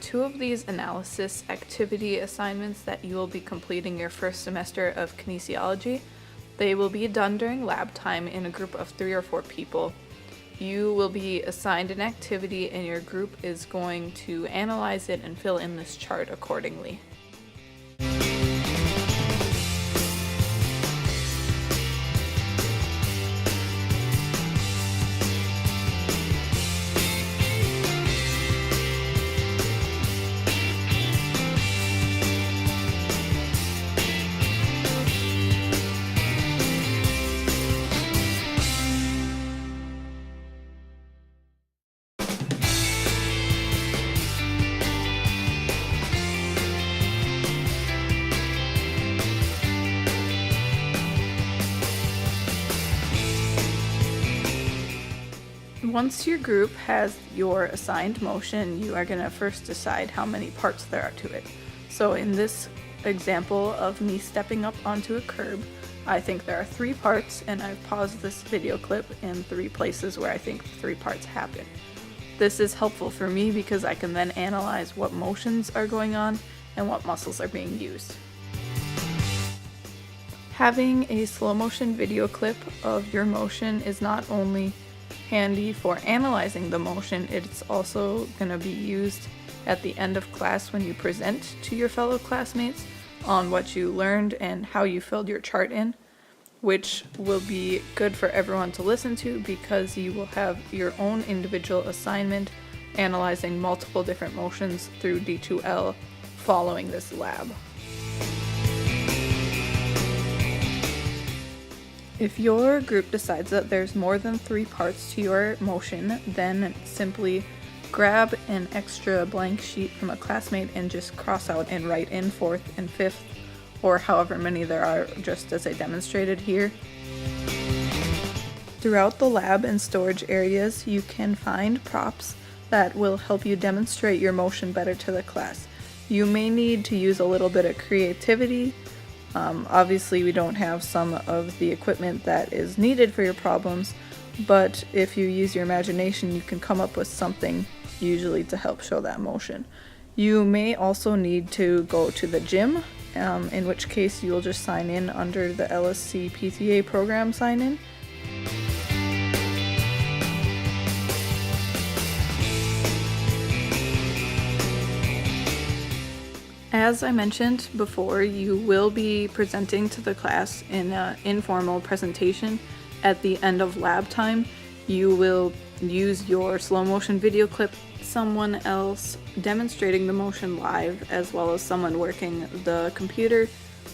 two of these analysis activity assignments that you will be completing your first semester of kinesiology. They will be done during lab time in a group of 3 or 4 people. You will be assigned an activity and your group is going to analyze it and fill in this chart accordingly. Once your group has your assigned motion, you are going to first decide how many parts there are to it. So in this example of me stepping up onto a curb, I think there are 3 parts, and I've paused this video clip in 3 places where I think the 3 parts happen. This is helpful for me because I can then analyze what motions are going on and what muscles are being used. Having a slow motion video clip of your motion is not only handy for analyzing the motion, it's also going to be used at the end of class when you present to your fellow classmates on what you learned and how you filled your chart in, which will be good for everyone to listen to because you will have your own individual assignment analyzing multiple different motions through D2L following this lab. If your group decides that there's more than 3 parts to your motion, then simply grab an extra blank sheet from a classmate and just cross out and write in 4th and 5th, or however many there are, just as I demonstrated here. Throughout the lab and storage areas, you can find props that will help you demonstrate your motion better to the class. You may need to use a little bit of creativity. Obviously we don't have some of the equipment that is needed for your problems, but if you use your imagination you can come up with something usually to help show that motion. You may also need to go to the gym, in which case you will just sign in under the LSC PTA program sign in. As I mentioned before, you will be presenting to the class in an informal presentation at the end of lab time. You will use your slow motion video clip, someone else demonstrating the motion live, as well as someone working the computer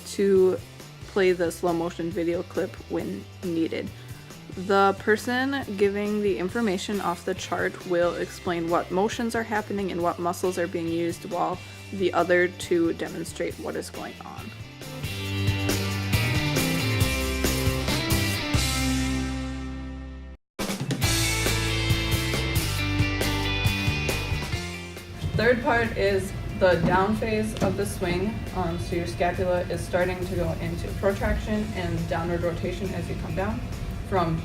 to play the slow motion video clip when needed. The person giving the information off the chart will explain what motions are happening and what muscles are being used, while the other two demonstrate what is going on. Third part is the down phase of the swing. So your scapula is starting to go into protraction and downward rotation as you come down from,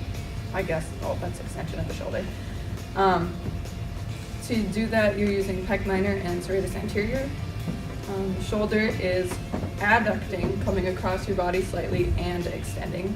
that's extension of the shoulder. To do that, you're using pec minor and serratus anterior. Shoulder is adducting, coming across your body slightly and extending.